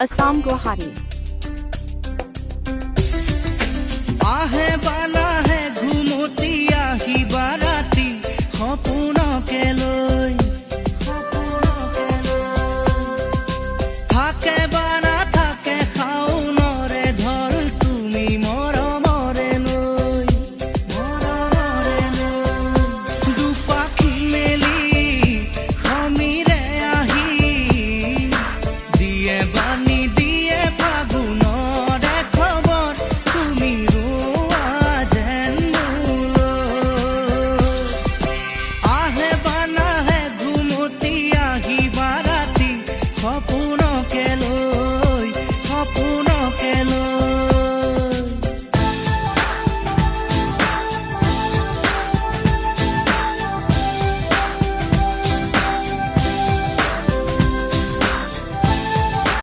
Assam Guwahati आहे बाला है घुमती आही बाराती सपनके লৈ থাকে বানা থাকে খাউনৰে ধৰ তুমি মৰমৰে লৈ দুপাখি মেলি সমীৰে আহি দিয়ে বাণী